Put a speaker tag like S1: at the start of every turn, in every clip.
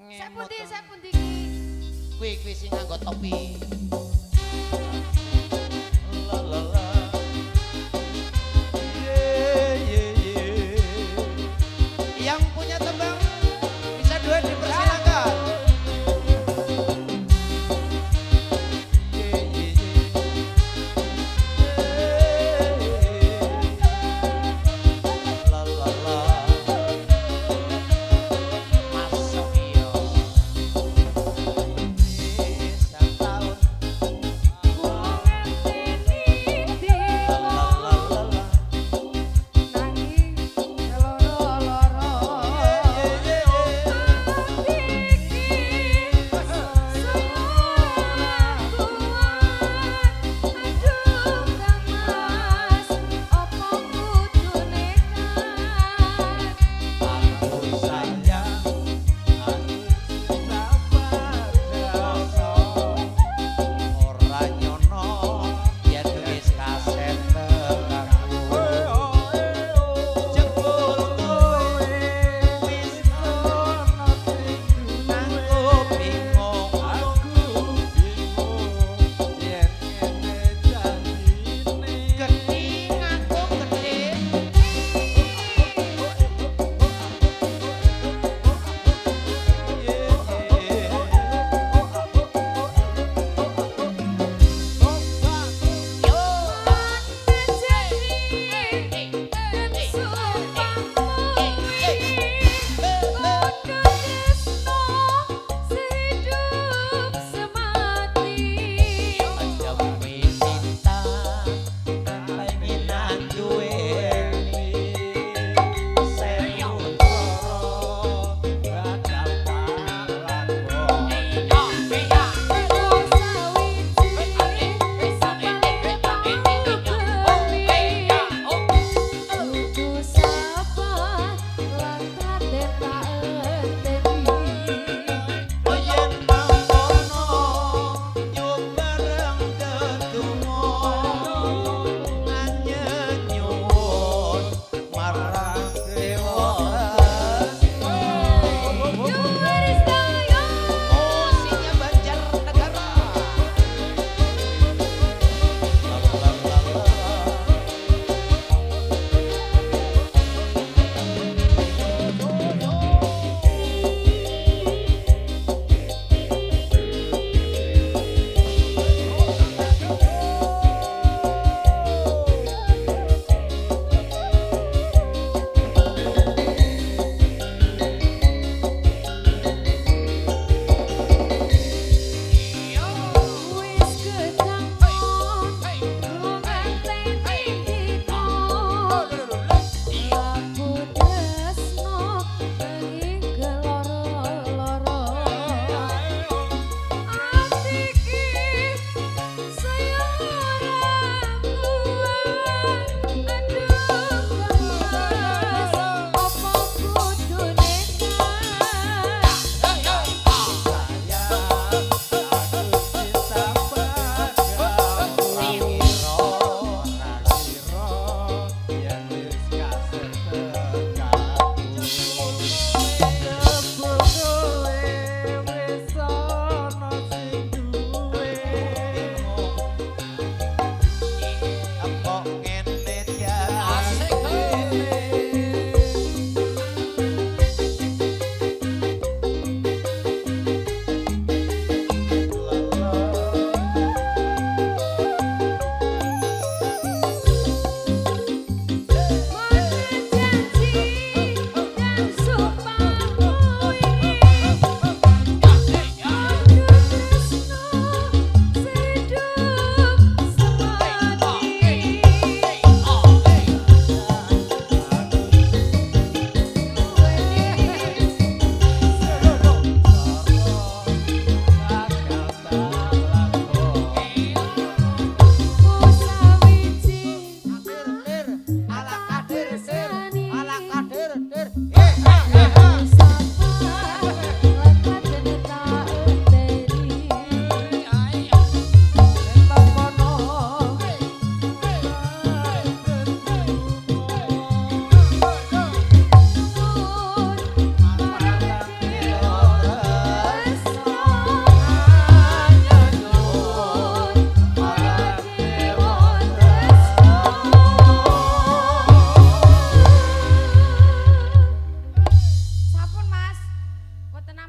S1: Saya pundi ki.
S2: Kuwi sing nganggo topi. La la la. Yang punya tembang bisa duet dipersilakan. La la la. Masuk yo. Tahun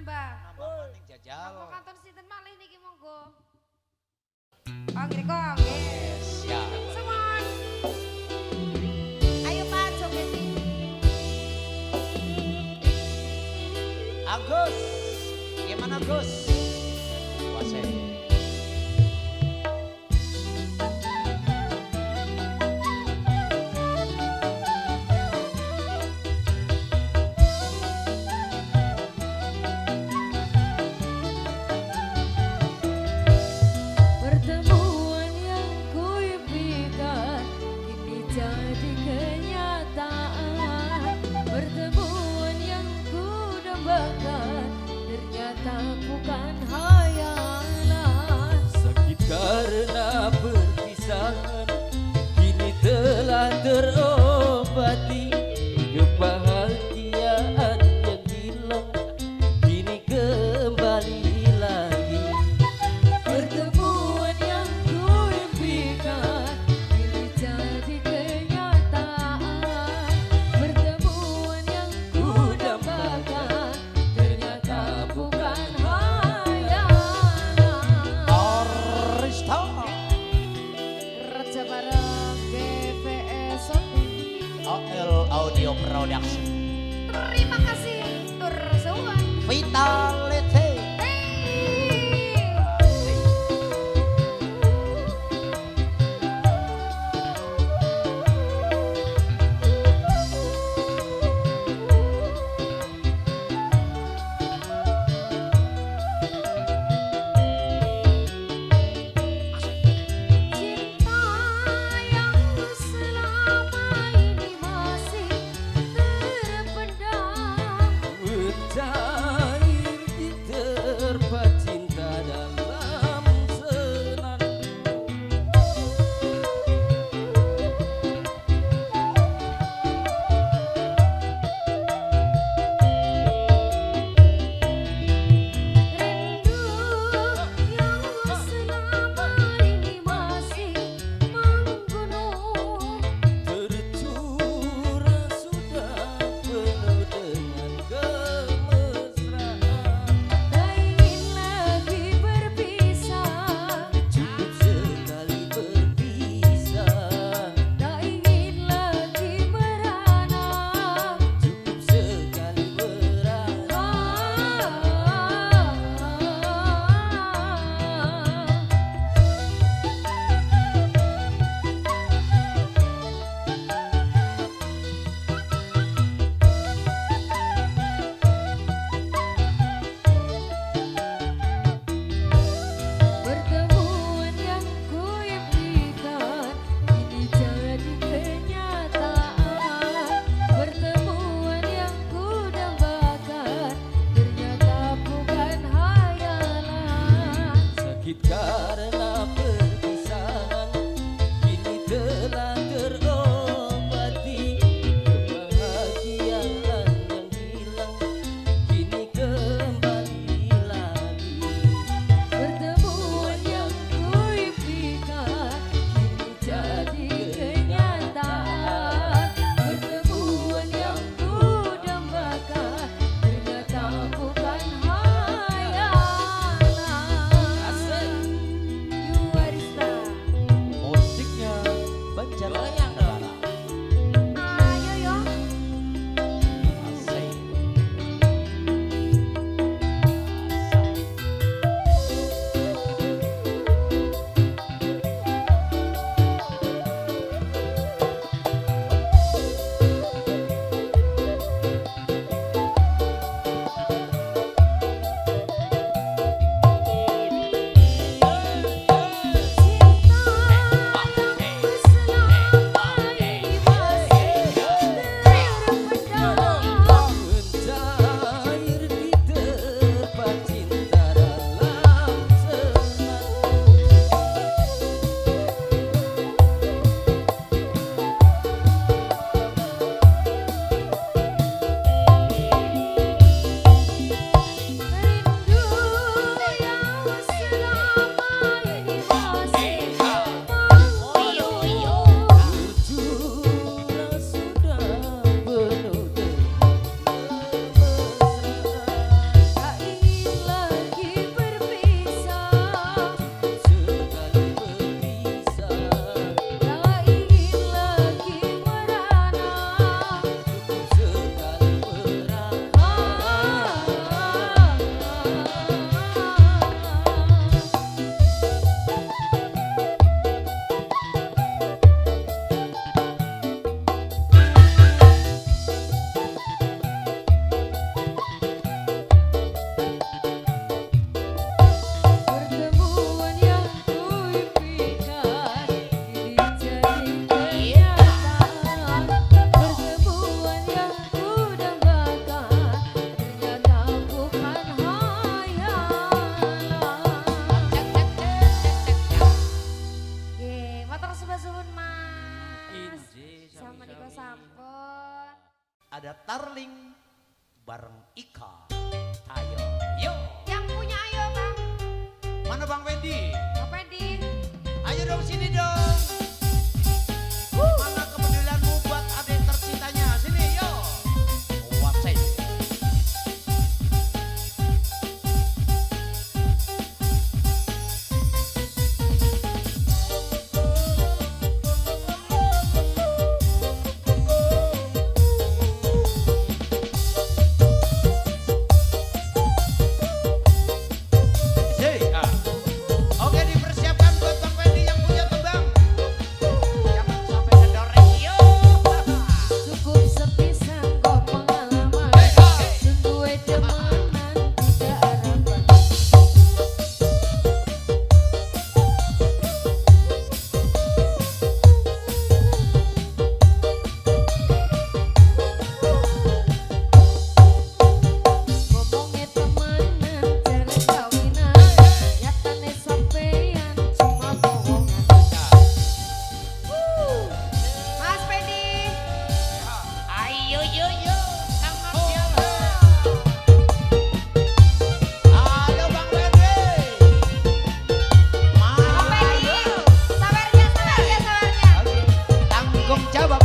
S1: nambah.
S2: Nambah maning jajal.
S1: Monggo kanton sinten malih niki monggo. Oh nggih kok nggih.
S2: Siap.
S1: Semon. Ayo Pak joget.
S2: Agus. Gimana Gus? Wase.
S3: Pertemuan yang kuimpikan kini jadi kenyataan. Pertemuan yang kudambakan ternyata bukan hayalan.
S4: Sakit karena perpisahan kini telah terobati. Kebahagiaan yang hilang kini kembali lagi.
S3: Pertemuan yang kuimpikan kini jadi kenyataan. Pertemuan yang kudambakan ternyata bukan hayalan.
S2: Orista.
S3: Raja bareng GVS
S2: OL Audio Production.
S1: Terima kasih tur suwun.
S2: Vitality.
S3: Cinta yang selama ini masih terpendam.
S4: Mencair diterpa cinta dalam senandung.
S3: Rindu yang selama ini masih menggunung.
S4: Tercurah sudah penuh dengan kemesraan.
S3: Tak ingin lagi berpisah.
S4: Cukup sekali berpisah.
S3: Tak ingin lagi merana.
S4: Cukup sekali beranak.
S3: Pertemuan yang kuimpikan kini jadi kenyataan. Pertemuan yang kudambakan ternyata bukan hayalan.
S4: Sakit karena perpisahan kini telah terobati. Kebahagiaan yang hilang kini kembali lagi.
S3: Pertemuan yang kuimpikan kini jadi kenyataan. Pertemuan yang kudambakan ternyata bukan hayalan.
S2: Maling bareng Ika. Ayo, yo.
S1: Yang punya ayo bang.
S2: Mana Bang Fendi?
S1: Bang Fendi.
S2: Ayo dong sini dong. Mana kepedulianmu buat adik tercintanya? Sini yo. Wasai. Oke, dipersiapkan buat Bang Fendi yang punya tembang. Jangan sampai ngedoreng yo.
S3: Cukup sepisan kok pengalaman, sungguh demenan tidak harapan. Ngomongnya temanan jare kawinan, nyatane sampeyan cuma bohongan.
S1: Mas Fendi.
S2: Ayo yo yo. Sangat siapa? Halo Bang Fendi.
S1: Bang Fendi. Sabarnya, sabarnya, sabarnya.
S2: Tanggung jawab.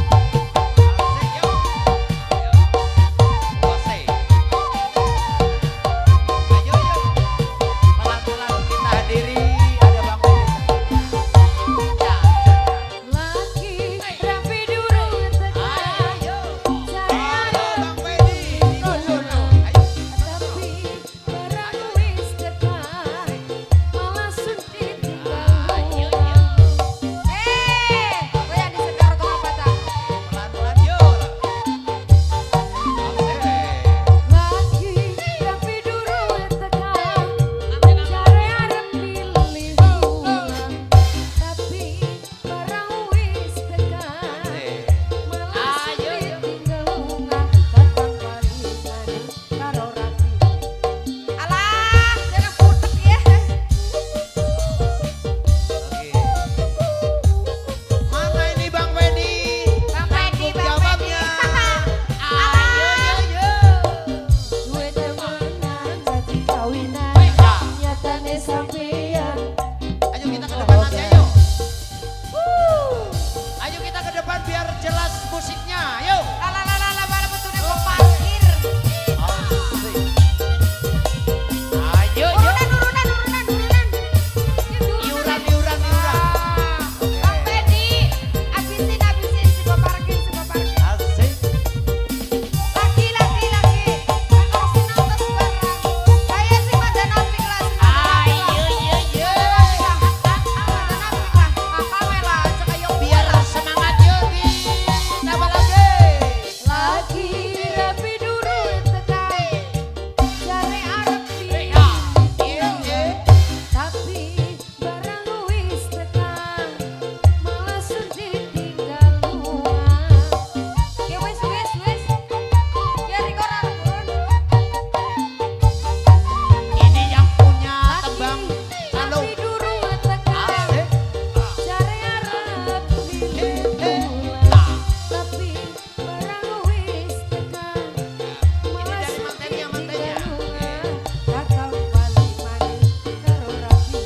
S2: Asik, yo. Wasai. Ayo yo. Pelan-pelan kita hadiri ada Bang Fendi. Ya.
S3: Lagi rapi durung tekan,
S2: Ayo.
S3: jare
S2: Halo
S3: arep
S2: Bang Fendi.
S3: tolongan.
S2: Ayo.
S3: Tapi barang wis tekan, malah sedih tinggal luang.
S1: Gue yang disekar kok apa tak?
S2: Pelan-pelan yo. Asik.
S3: Lagi rapi durung tekan, jare arep milih ulang. Tapi barang wis tekan, malah sedih tinggal lunga. Kakang palingan karo rapi.
S1: Alah, jangan putek ya.
S2: Oke. Mana ini Bang Fendi?
S1: Bang Fendi, Bang Fendi.
S2: Jawabnya. Ayo yo yo.
S3: Duwe demenan jadi kawinan,
S2: Ya.
S3: nyatane sampeyan.
S2: Ayo kita ke depan aja yuk. Ayo kita ke depan biar jelas musiknya. Ayo.
S1: Lalalala, mana betulnya kok parkir.
S2: Asik. Ayo yo.
S1: Urunan, urunan, urunan, urunan.
S2: Iuran iuran iuran.
S1: Bang Fendi, habisin, habisin. Sebuah parkir, sebuah parkir.
S2: Asik.
S1: Lagi, lagi, lagi. Kalau si nonton sekarang. Saya sih pada napik lah.
S2: Ayo yo yo. Biar semangat yo di tambah lagi.
S3: Lagi rapi durung tekan, jare arep pilih
S2: Iya iya.
S3: tapi barang wis tekan, malah sedih tinggal luang.
S1: Ya wes, wes, wes. Ya Riko Rarun.
S2: Ini yang punya tembang. Halo.
S3: Rapi durung tekan,
S2: Asik.
S3: jare arep pilih ulang.
S2: Nah.
S3: Tapi barang wis tekan, malah
S2: dari
S3: sedih
S2: mantennya, mantennya.
S3: tinggal luang. Kakang palingan karo rapi.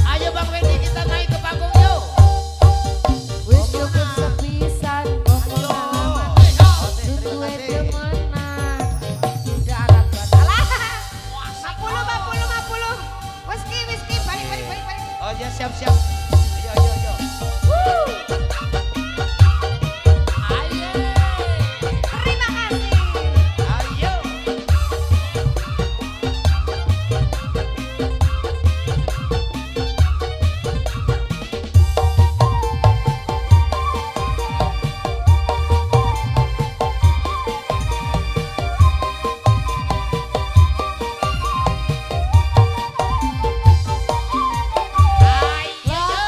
S2: Ayo Bang Fendi kita naik ke panggung yuk.
S3: Wis cukup sepisan kok pengalaman,
S2: Terima
S3: duwe
S2: kasih.
S3: demenan.
S1: Tidak harapan. Alah. 50, 50, 50. Whisky, whisky. Balik, balik, balik, balik.
S2: Oh ya siap siap. Ayo ayo ayo. Ayo.
S1: Terima kasih.
S2: Ayo. Ayo.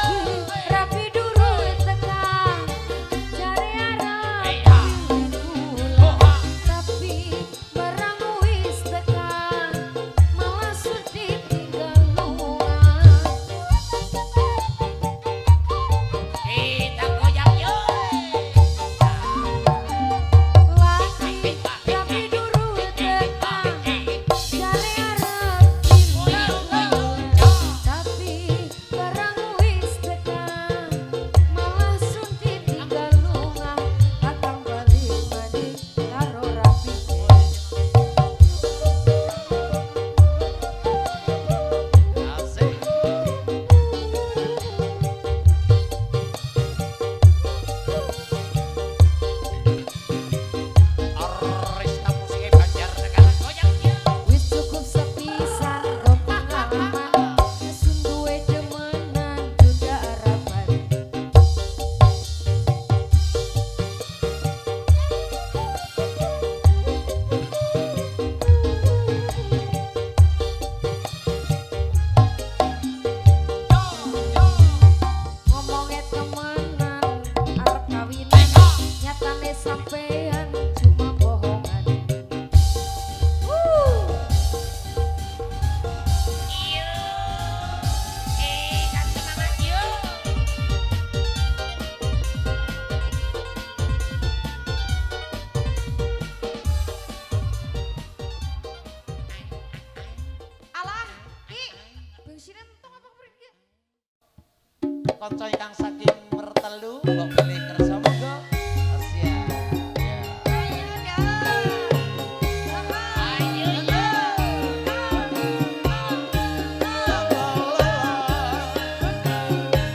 S1: sini entong apa pergi?
S2: Konco ingkang saking mertelu mbok pilih kersa monggo. Asia. Ya.
S1: Ayo dah.
S2: Ayo ya.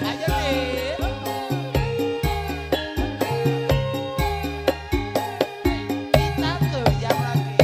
S2: Ayo nih. Kita goyang lagi.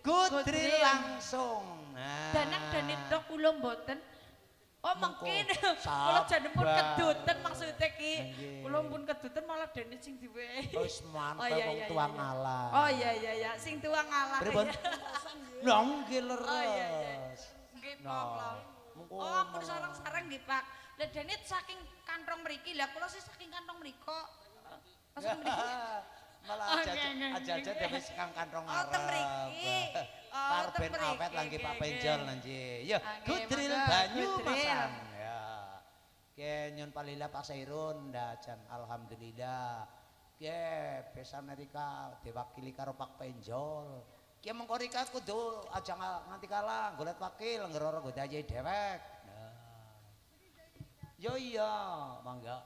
S2: Gudril langsung. Nah.
S1: Danang dok kula mboten. Oh
S2: Mengko,
S1: mungkin kula jane pun
S2: sabar.
S1: keduten maksudnya ki.
S2: Nggih.
S1: Kula pun keduten malah Denit sing diwehi.
S2: Wis mantep
S1: iya,
S2: wong
S1: iya,
S2: tua
S1: iya.
S2: ngalah.
S1: Oh iya sing tua ngalah.
S2: Pripun?
S1: ya.
S2: Lah nggih leres.
S1: Oh iya. Nggih
S2: Nah,
S1: Pak. Lah.
S2: mengko
S1: Oh ampun sareng-sareng nggih Pak. Lah Denit saking kantong mriki. Lah kula sih saking kantong mriko. Maksud mriki.
S2: Malah
S1: Oke,
S2: aja
S1: oke.
S2: dhewe sekang kantong
S1: Oh,
S2: ngarep.
S1: teng mriki. Oh,
S2: Karben
S1: teng
S2: awet
S1: mriki,
S2: langgi Pak
S1: oke,
S2: Penjol
S1: oke.
S2: nanti. Ya,
S1: Oke,
S2: Gudril
S1: monggo,
S2: banyu
S1: Gudril.
S2: masan. Ya. Ke nyun palila Pak Sairun dajan alhamdulillah. Ke besa Amerika diwakili karo Pak Penjol. Ki mengko rika kudu aja nganti kalah golek wakil ngeroro go dayai dewek. Yo iya, mangga.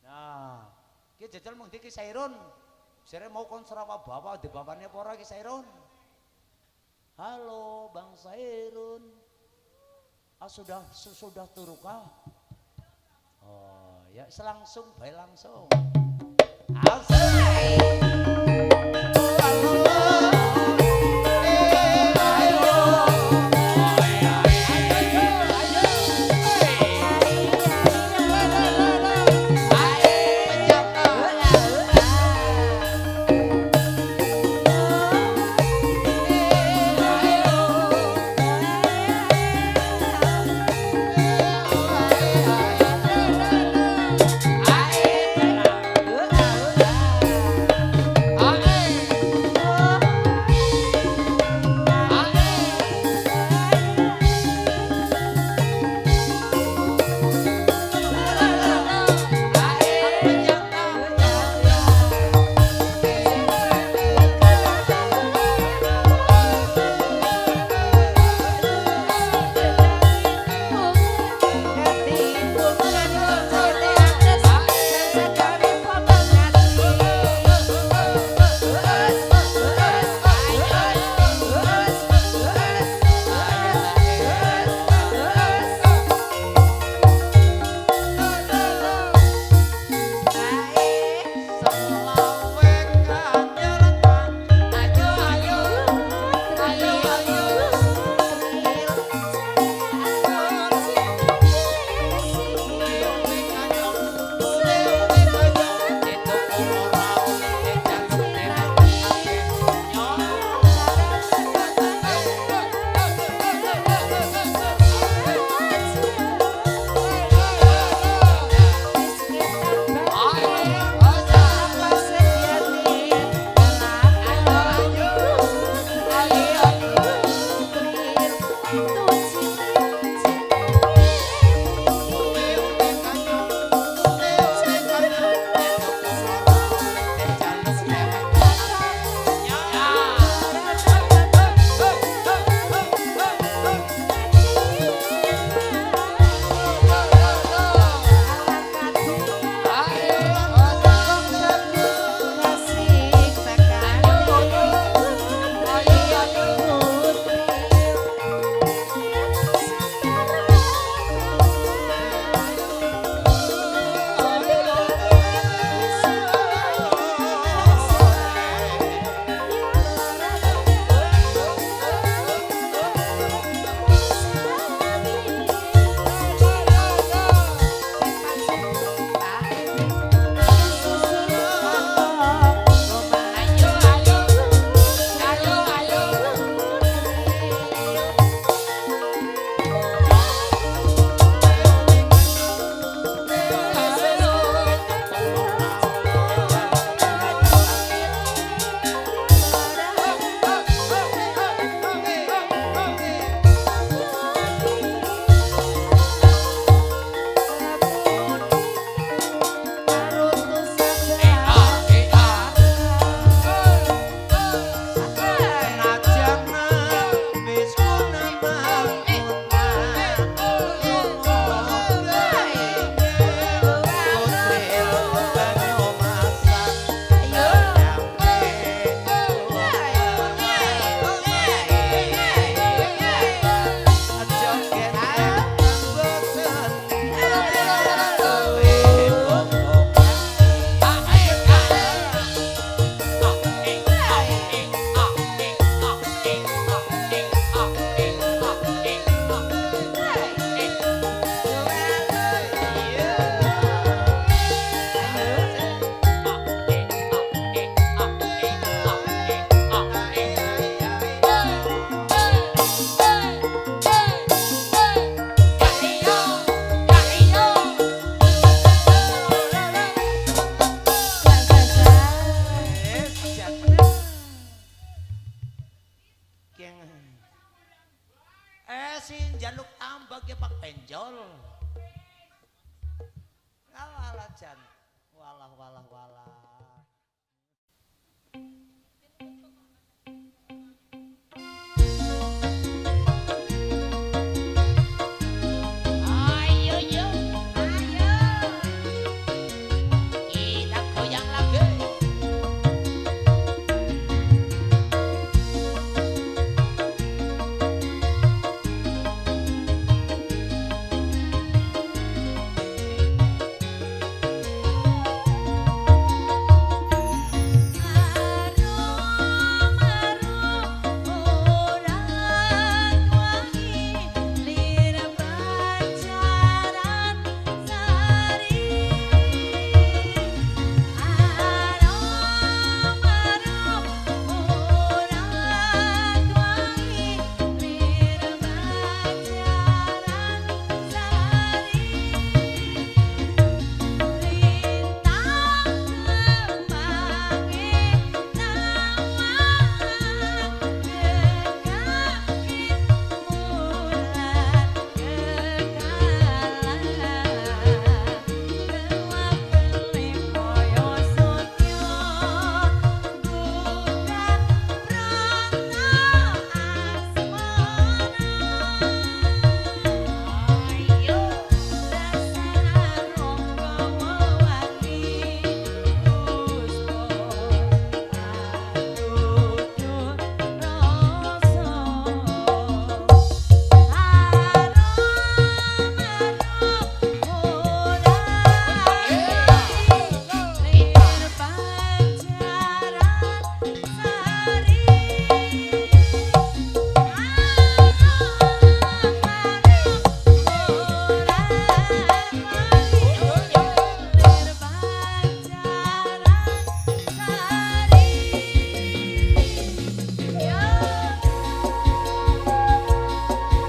S2: Nah, ki jajal mung Ki Sairun. Sere mau kon Sarawak bawa di bapaknya apa ora Ki Sairun? Halo Bang Sairun. Ah sudah turukah? Oh, ya selangsung bae langsung. keng. Si jaluk tambak ya Pak Penjol. Walah jan. Walah walah walah. Ayo yo.
S1: Ayo.
S2: Kita goyang lagi.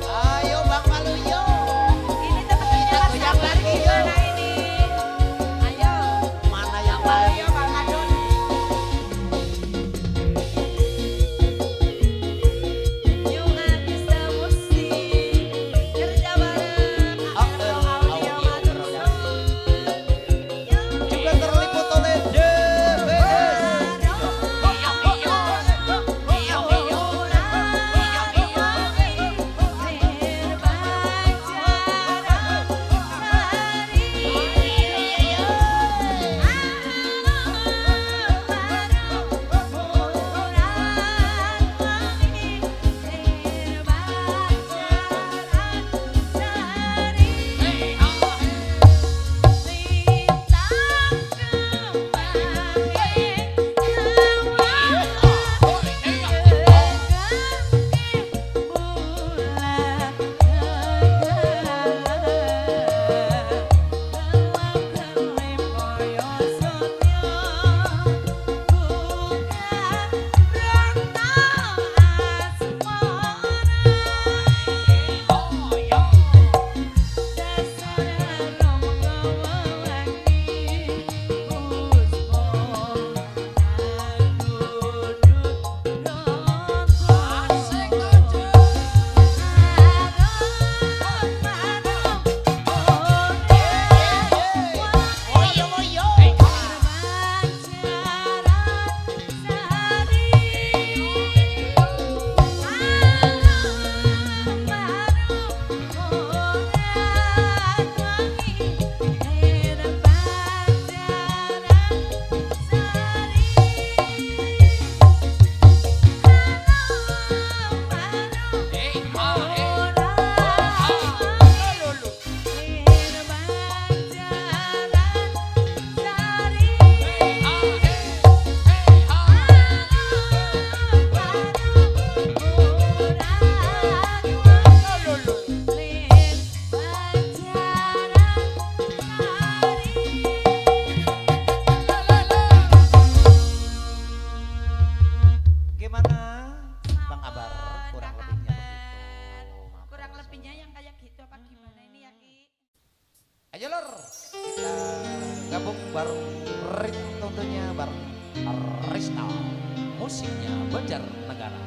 S2: Ayo Bang Waluyo.
S1: Ini teman-temannya Mas
S2: Goyang
S1: Kabar
S2: lagi,
S1: gimana
S2: yuk.
S1: ini? Ayo.
S2: Mana yang lain?
S1: Ayo Bang Adon. New Artista Musik kerja bareng Aero Audio Matur Suwun.
S2: Juga terliput oleh DBS. Gimana Bang Abar? Kurang lebihnya begitu.
S1: Kurang lebihnya yang kayak gitu apa gimana ini ya Ki?
S2: Ayo lor, kita gabung bareng Rit tentunya bareng Rista, musiknya Banjar Negara.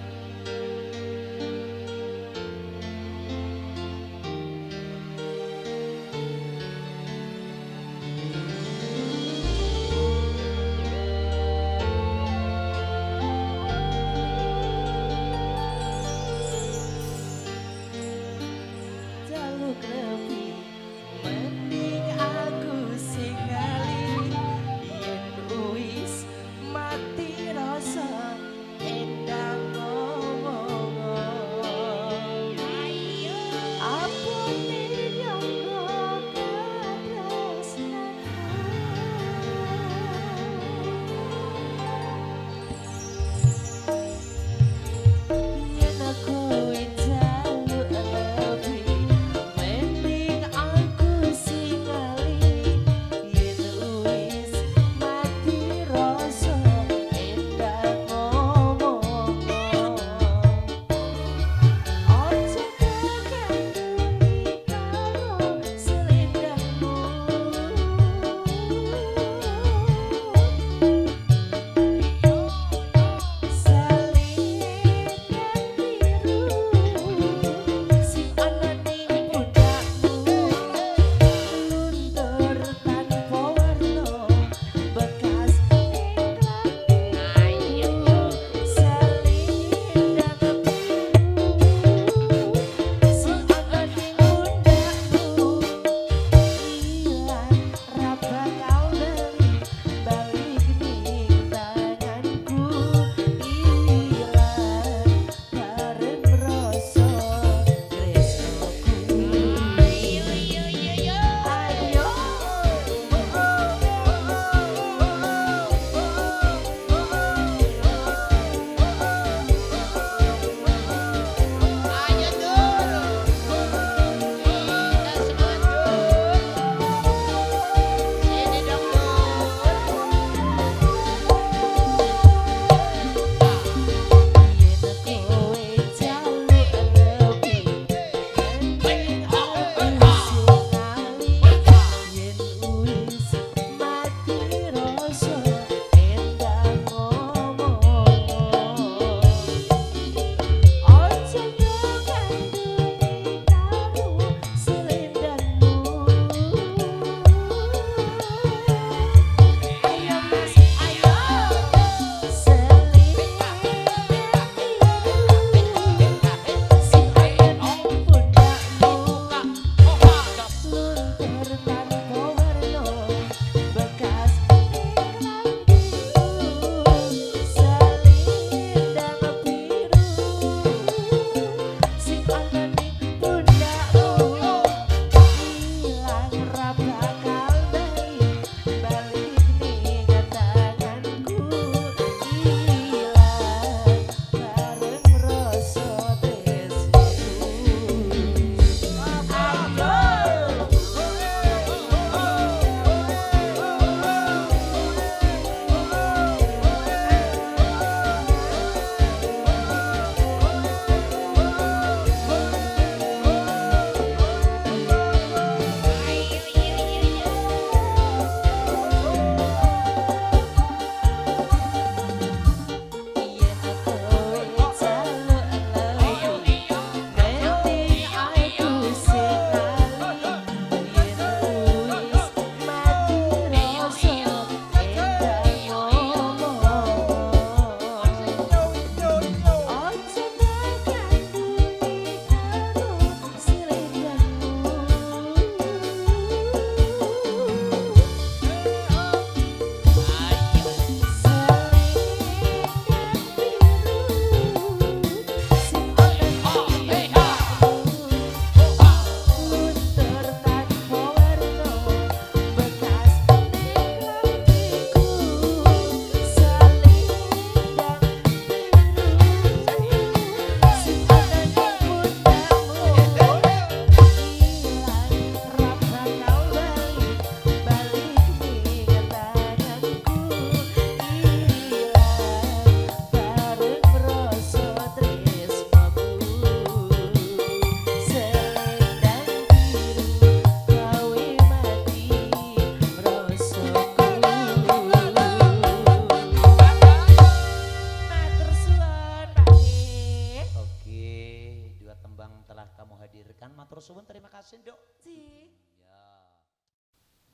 S2: dua tembang telah kamu hadirkan. Matur suwun, terima kasih Dok.
S1: Cik.
S2: Ya.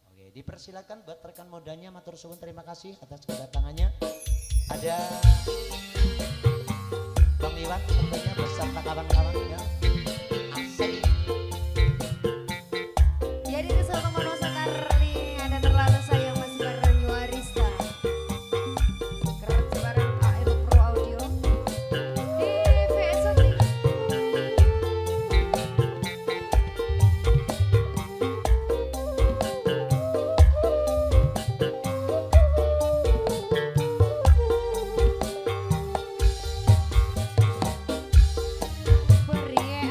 S2: Oke, dipersilakan buat rekan modanya. Matur suwun, terima kasih atas kedatangannya. Ada Bang Iwan tentunya beserta kawan-kawan ya. Asik.
S1: Jadi kesel teman sekali ada terlalu sayang masih bareng Yuarista. Kerja bareng AL Pro Audio di VS Only. Beri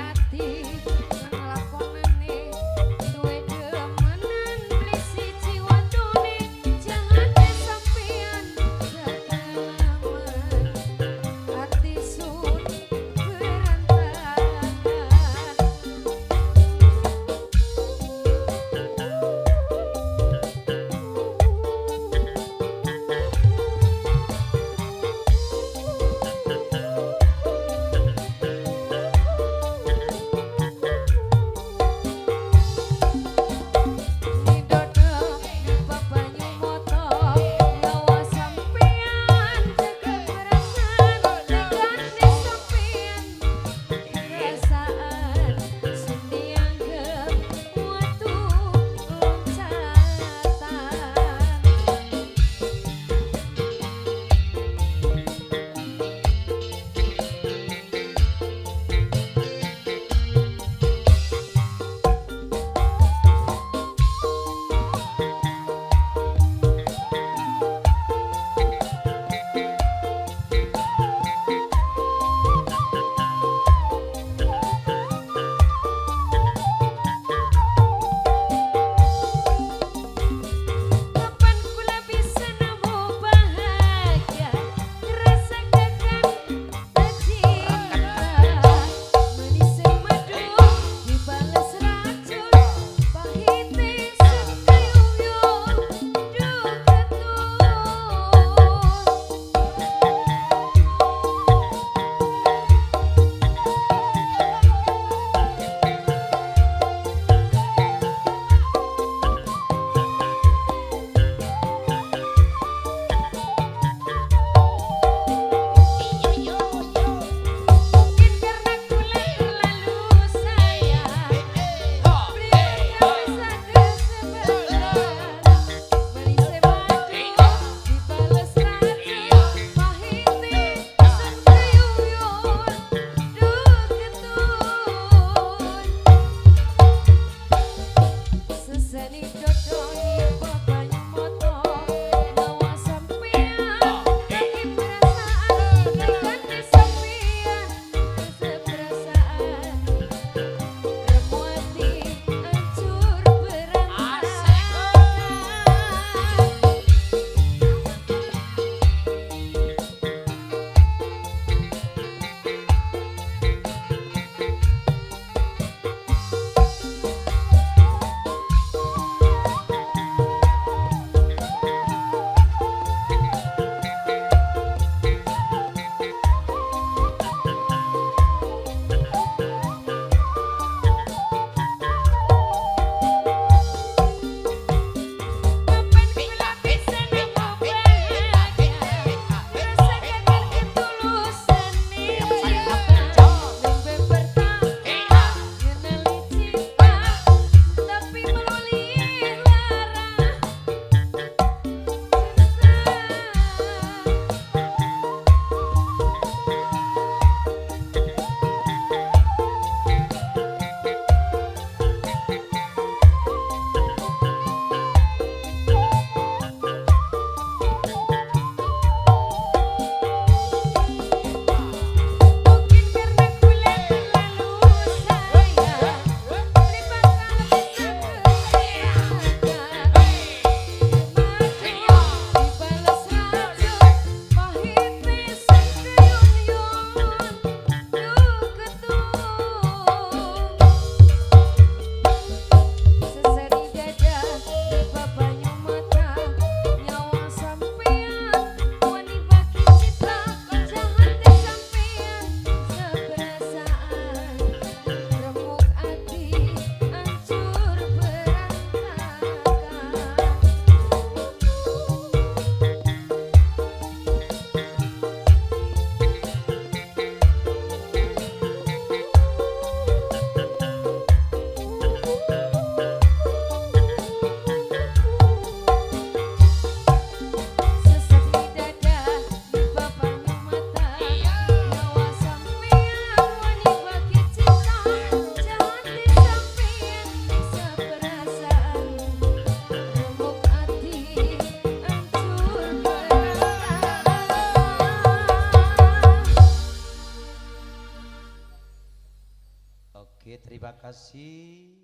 S2: Terima kasih.